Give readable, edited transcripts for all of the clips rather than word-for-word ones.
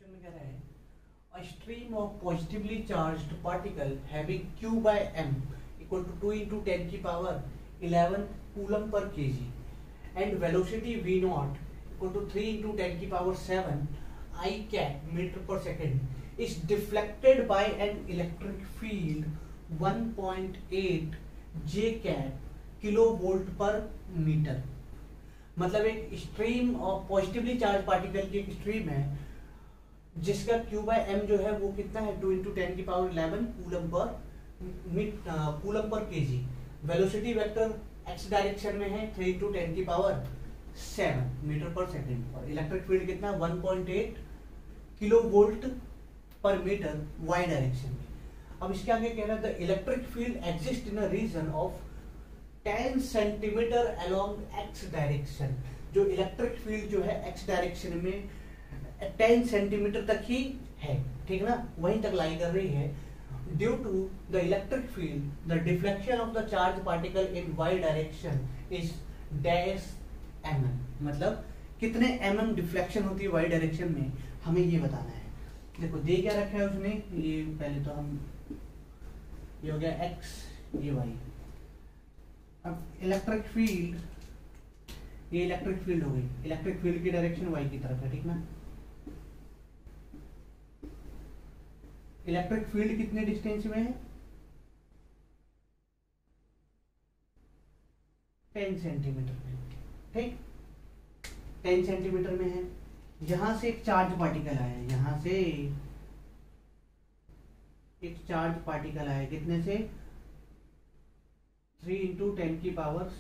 Question में कह रहा है a stream of positively charged particle having q by m equal to 2 into 10 की power 11 coulomb per kg and velocity v naught equal to 3 into 10 की power 7 I cap meter per second is deflected by an electric field 1.8 j cap kilovolt per meter। मतलब एक stream of positively charge particle की एक stream है जिसका Q by M जो है वो कितना है 2 into 10 की पावर 11 कूलम पर kg. Velocity vector x direction में है 3 into 10 की पावर 7 मीटर पर सेकेंड और इलेक्ट्रिक फील्ड कितना 1.8 किलो वोल्ट पर मीटर y डायरेक्शन में। अब इसके आगे कह रहा था electric field exist in a region of 10 centimetre along x direction. जो इलेक्ट्रिक फील्ड जो है x डायरेक्शन में 10 सेंटीमीटर तक ही है, ठीक ना, वहीं तक लाई कर रही है। Due to the electric field the deflection of the charge particle in y direction is dash mm। मतलब कितने mm डिफ्लेक्शन होती है y डायरेक्शन में, हमें ये बताना है। देखो दे क्या रखा है उसने, ये पहले तो हम ये हो गया x ये y। अब इलेक्ट्रिक फील्ड, ये इलेक्ट्रिक फील्ड हो गई, इलेक्ट्रिक फील्ड की डायरेक्शन y की तरफ है, ठीक ना। इलेक्ट्रिक फील्ड कितने डिस्टेंस में है 10 सेंटीमीटर में, ठीक 10 सेंटीमीटर में है। यहां से एक चार्ज पार्टिकल आया, यहां से एक चार्ज पार्टिकल आया, कितने से 3 into 10 की पावर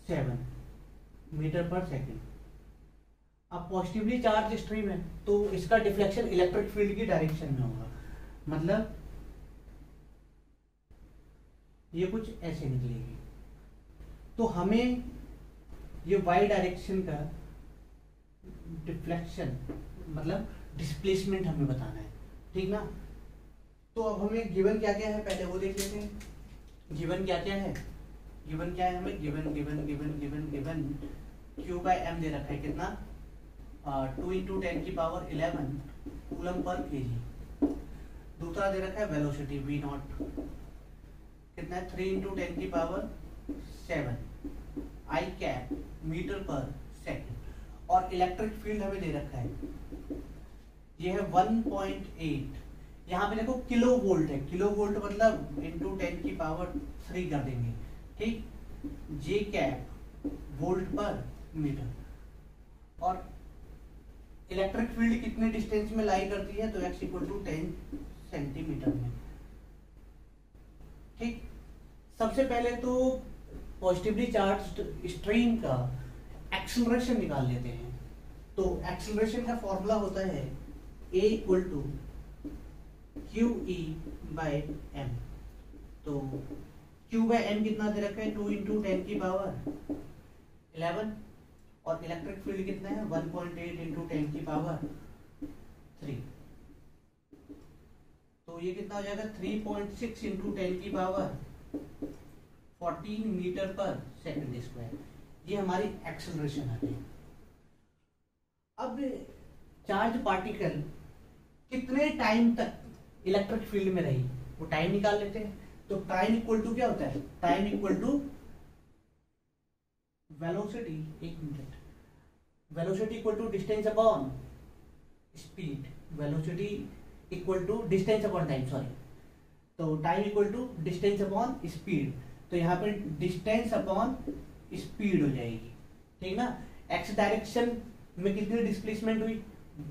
7 मीटर पर सेकेंड। अब पॉजिटिवली चार्ज स्ट्रीम है तो इसका डिफ्लेक्शन इलेक्ट्रिक फील्ड की डायरेक्शन में होगा, मतलब ये कुछ ऐसे निकलेगी। तो हमें ये y डायरेक्शन का डिफ्लेक्शन मतलब डिस्प्लेसमेंट हमें बताना है, ठीक ना। तो अब हमें गिवन क्या क्या है पहले वो देख लेते हैं। गिवन क्या क्या है, गिवन क्या है हमें, given given given given given Q by M दे रखा है कितना 2 into 10 की पावर 11 कूलम पर केजी। दूसरा दे रखा है वेलोसिटी v नॉट कितना है 3 into 10 की पावर 7 I कैप मीटर पर सेकेंड। और इलेक्ट्रिक फील्ड हमें दे रखा है ये है 1.8, यहाँ पे देखो किलो वोल्ट है, किलो वोल्ट मतलब इंटू 10 की पावर 3 कर देंगे, ठीक, जे कैप वोल्ट पर मीटर। और इलेक्ट्रिक फील्ड कितने डिस्टेंस में लाई करती है तो x इक्वल टू 10 सेंटीमीटर में, ठीक। सबसे पहले तो पॉजिटिवली चार्ज स्ट्रीम का एक्सेलरेशन निकाल लेते हैं। तो एक्सेलरेशन का फॉर्मूला होता है a equal to QE by m। तो Q बाय m कितना दे रखा है 2 into 10 की पावर 11 और इलेक्ट्रिक फील्ड कितना है 1.8 into 10 की पावर 3। तो ये कितना हो जाएगा 3.6 into 10 की पावर 14 मीटर पर सेकंड स्क्वायर। ये हमारी एक्सेलरेशन आ गई। अब चार्ज पार्टिकल कितने टाइम तक इलेक्ट्रिक फील्ड में रही वो टाइम निकाल लेते हैं। तो टाइम इक्वल टू क्या होता है, टाइम इक्वल टू वेलोसिटी, एक मिनट, velocity equal to distance upon speed, velocity equal to distance upon time, sorry. तो time equal to distance upon speed, तो यहाँ पे डिस्टेंस अपॉन स्पीड हो जाएगी, ठीक ना। एक्स डायरेक्शन में कितनी डिस्प्लेसमेंट हुई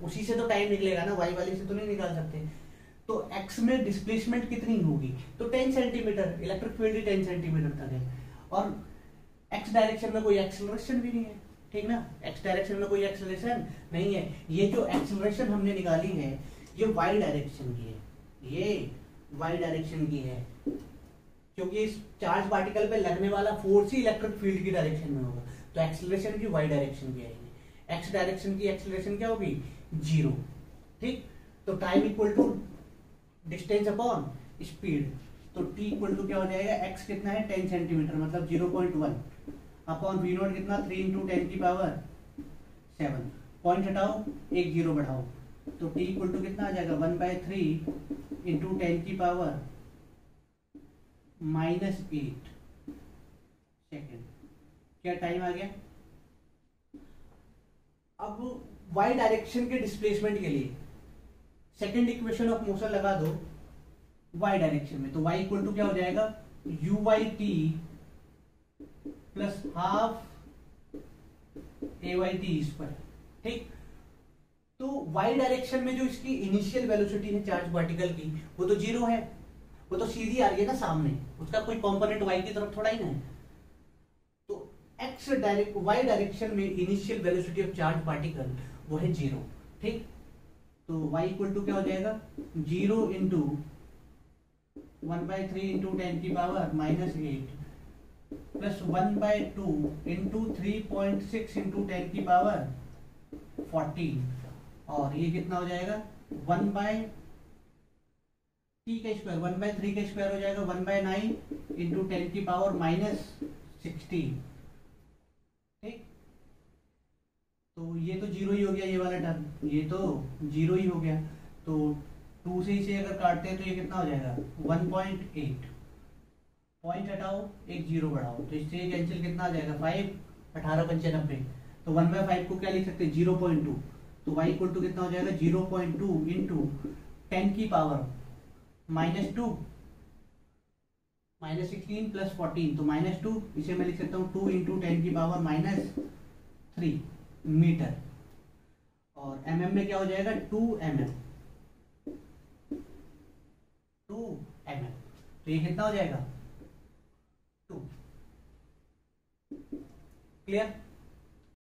उसी से तो टाइम निकलेगा ना, वाई वाले से तो नहीं निकाल सकते। तो एक्स में डिस्प्लेसमेंट कितनी होगी तो 10 सेंटीमीटर, इलेक्ट्रिक फील्ड 10 सेंटीमीटर तक है। और एक्स डायरेक्शन में कोई एक्सेलरेशन भी नहीं है, ठीक ना, एक्स डायरेक्शन में कोई एक्सेलरेशन नहीं है। ये जो एक्सेलरेशन हमने निकाली है ये वाई डायरेक्शन की है, ये वाई डायरेक्शन की है, क्योंकि इस चार्ज पार्टिकल पे लगने वाला फोर्स ही इलेक्ट्रिक फील्ड की डायरेक्शन में होगा। तो एक्सेलरेशन की वाई डायरेक्शन की आएगी, एक्स डायरेक्शन की एक्सेलरेशन क्या होगी 0, ठीक। तो time equal to distance upon speed, तो t इक्वल टू क्या हो जाएगा, x कितना है 10 सेंटीमीटर मतलब 0.1 अपॉन v नॉट कितना 3 into 10 की पावर 7। पॉइंट हटाओ, एक जीरो बढ़ाओ, तो t इक्वल टू कितना आ जाएगा 1/3 इंटू 10 की पावर -8 सेकेंड। क्या टाइम आ गया? अब y डायरेक्शन के डिस्प्लेसमेंट के लिए सेकेंड इक्वेशन ऑफ मोशन लगा दो y डायरेक्शन में, तो y इक्वल टू क्या हो जाएगा u/t plus half a/t square. ठीक, तो y डायरेक्शन में जो इसकी इनिशियल वेलोसिटी है चार्ज पार्टिकल की वो तो जीरो है, वो तो सीधी आ रही है ना सामने, उसका कोई कंपोनेंट y की तरफ थोड़ा ही ना है। तो y डायरेक्शन में initial velocity of charge particle वो है जीरो। ठीक, तो y इक्वल टू क्या हो जाएगा 0 इंटू 1/3 इंटू 10 की पावर -8 प्लस 1/2 इंटू 3.6 इंटू 10 की पावर 14, और ये कितना हो जाएगा 1/t का स्क्वायर 1/3 का स्क्वायर हो जाएगा 1/9 इंटू 10 की पावर -16। ठीक, तो ये तो जीरो ही हो गया, ये वाला टर्म ये तो जीरो ही हो गया। तो 2 से इसे अगर काटते हैं तो ये कितना हो जाएगा 1.8, पॉइंट हटाओ एक जीरो बढ़ाओ तो इससे कैंसिल कितना आ जाएगा 5, 18×95, तो 1/5 को क्या लिख सकते हैं 0.2, तो y इक्वल टू कितना हो जाएगा 0.2 इंटू 10 की पावर -2 -16 प्लस 14, तो -2 इसे मैं लिख सकता हूँ 2 इंटू 10 की पावर -3 मीटर, और mm में क्या हो जाएगा 2 mm, तो ये कितना हो जाएगा 2। क्लियर?